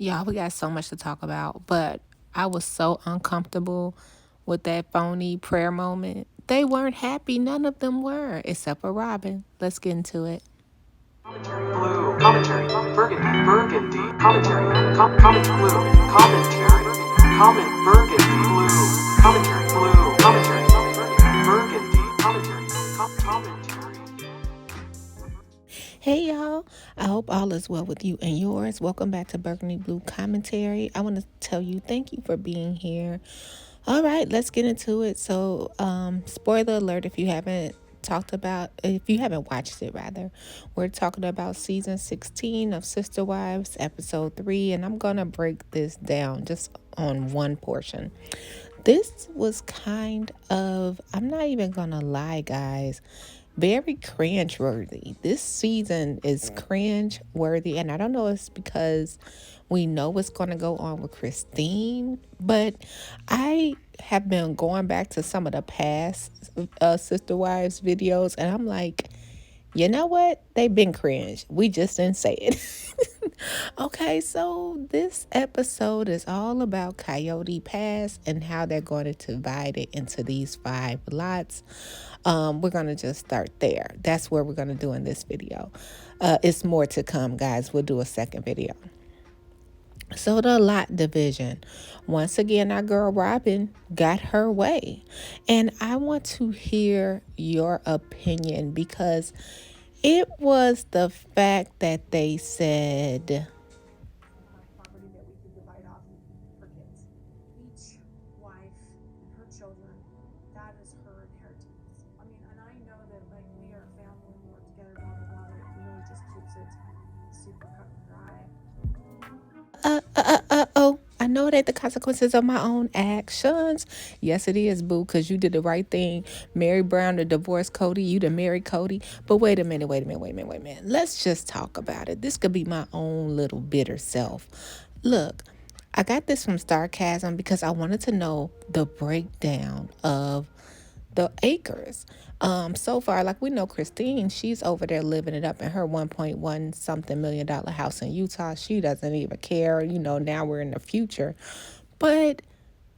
Y'all, we got so much to talk about, but I was so uncomfortable with that phony prayer moment. They weren't happy. None of them were, except for Robin. Let's get into it. Commentary Blue Commentary Burgundy Commentary Comment Blue Commentary Comment Burgundy Blue Commentary Burgundy Commentary. Hey, y'all. I hope all is well with you and yours. Welcome back to Burgundy Blue Commentary. I want to tell you thank you for being here. All right, let's get into it. So, spoiler alert if you haven't watched it rather, we're talking about season 16 of Sister Wives, episode 3, and I'm gonna break this down just on one portion. This was kind of, I'm not even gonna lie, guys, very cringe worthy. This season is cringe worthy, and I don't know if it's because we know what's going to go on with Christine, but I have been going back to some of the past Sister Wives videos, and I'm like, you know what? They've been cringe. We just didn't say it. Okay, so this episode is all about Coyote Pass and how they're going to divide it into these 5 lots. We're going to just start there. That's where we're going to do in this video. It's more to come, guys. We'll do a second video. So the lot division. Once again, our girl Robin got her way. And I want to hear your opinion because it was the fact that they said property that we could divide off for kids. Each wife and her children, that is her inheritance. I mean, and I know that like we are family, we work together, blah blah blah, but it really just keeps it super cut and dry. oh, I know that the consequences of my own actions. Yes, it is, boo, because you did the right thing. Mary Brown to divorce Cody, you to marry Cody. But wait a minute. Let's just talk about it. This could be my own little bitter self. Look, I got this from Starcasm because I wanted to know the breakdown of the acres. So far, like we know Christine, she's over there living it up in her 1.1 something $1 million house in Utah. She doesn't even care. Now we're in the future. But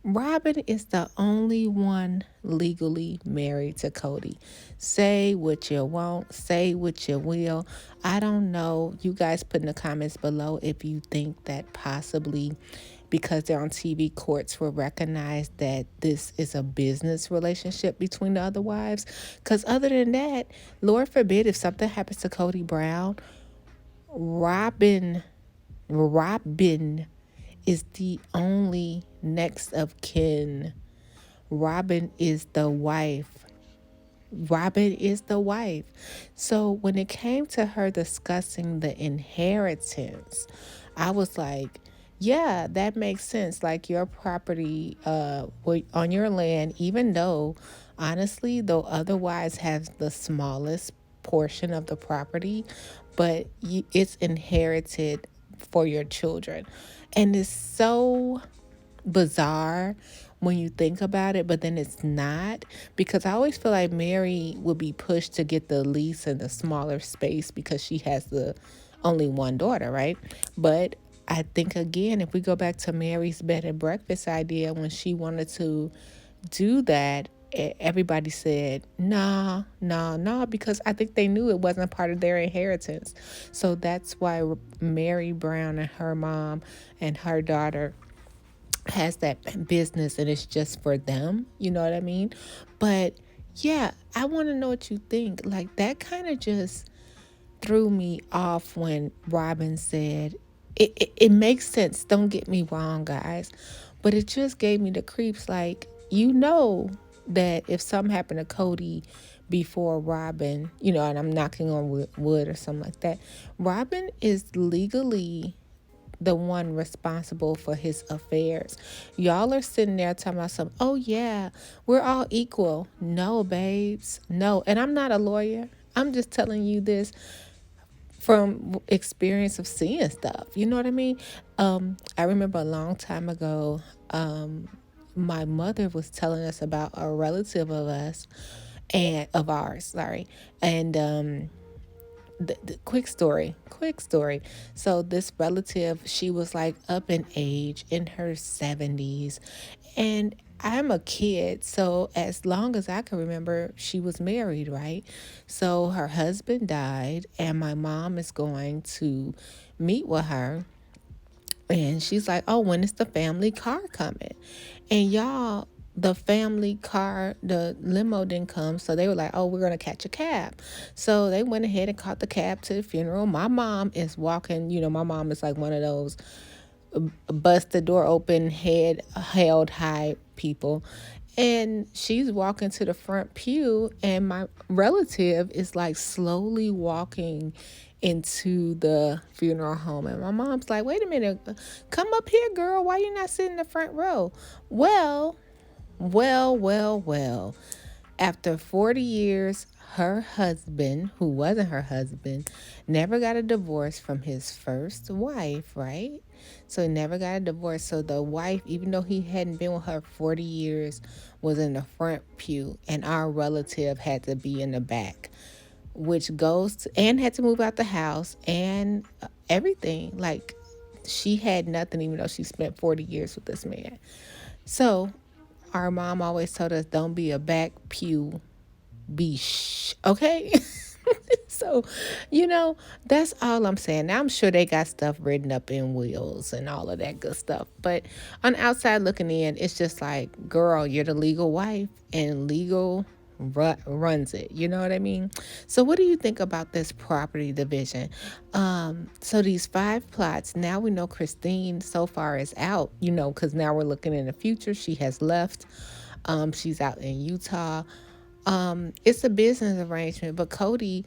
Robin is the only one legally married to Cody. Say what you want, say what you will. I don't know. You guys put in the comments below if you think that possibly because they're on TV, courts will recognize that this is a business relationship between the other wives. Because other than that, Lord forbid if something happens to Cody Brown, Robin is the only next of kin. Robin is the wife. Robin is the wife. So when it came to her discussing the inheritance, I was like, yeah, that makes sense. Like your property on your land, even though honestly, though otherwise has the smallest portion of the property, but it's inherited for your children. And it's so bizarre when you think about it, but then it's not, because I always feel like Mary would be pushed to get the lease in the smaller space because she has the only one daughter, right? But I think again, if we go back to Mary's bed and breakfast idea, when she wanted to do that, everybody said nah, because I think they knew it wasn't part of their inheritance. So that's why Mary Brown and her mom and her daughter has that business and it's just for them, you know what I mean? But yeah, I want to know what you think. Like that kind of just threw me off when Robin said it makes sense, don't get me wrong, guys, but it just gave me the creeps. Like, that if something happened to Cody before Robin, and I'm knocking on wood or something like that, Robin is legally the one responsible for his affairs. Y'all are sitting there talking about some, oh yeah, we're all equal. No, babes. No. And I'm not a lawyer. I'm just telling you this from experience of seeing stuff. You know what I mean? I remember a long time ago, my mother was telling us about a relative of ours, and quick story. So this relative, she was like up in age, in her 70s, and I'm a kid, so as long as I can remember, she was married, right? So her husband died, and my mom is going to meet with her, and she's like, "Oh, when is the family car coming?" And y'all, the family car, the limo didn't come. So they were like, "Oh, we're going to catch a cab." So they went ahead and caught the cab to the funeral. My mom is walking, my mom is like one of those bust the door open, head held high people. And she's walking to the front pew, and my relative is like slowly walking into the funeral home. And my mom's like, "Wait a minute, come up here, girl. Why you not sitting in the front row?" Well, well. After 40 years, her husband, who wasn't her husband, never got a divorce from his first wife, right? So he never got a divorce. So the wife, even though he hadn't been with her 40 years, was in the front pew, and our relative had to be in the back, which goes to, and had to move out the house and everything. Like, she had nothing, even though she spent 40 years with this man. So our mom always told us, don't be a back pew beesh, okay? So, that's all I'm saying. Now, I'm sure they got stuff written up in wills and all of that good stuff. But on the outside looking in, it's just like, girl, you're the legal wife, and legal runs it. You know what I mean? So what do you think about this property division? So these 5 plots, now we know Christine so far is out, because now we're looking in the future. She has left. She's out in Utah. It's a business arrangement, but Cody,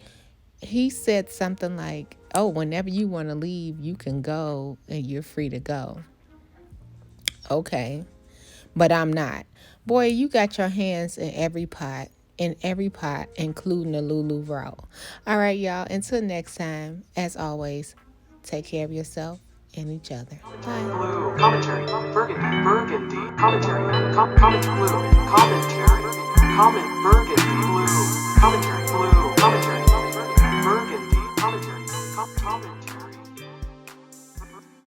he said something like, "Oh, whenever you want to leave, you can go and you're free to go." Okay, but I'm not. Boy, you got your hands in every pot, including the Lulu route. All right, y'all. Until next time, as always, take care of yourself and each other. Bye. Blue Commentary. Burgundy Commentary. Comment Blue Commentary. Comment Burgundy Blue Commentary.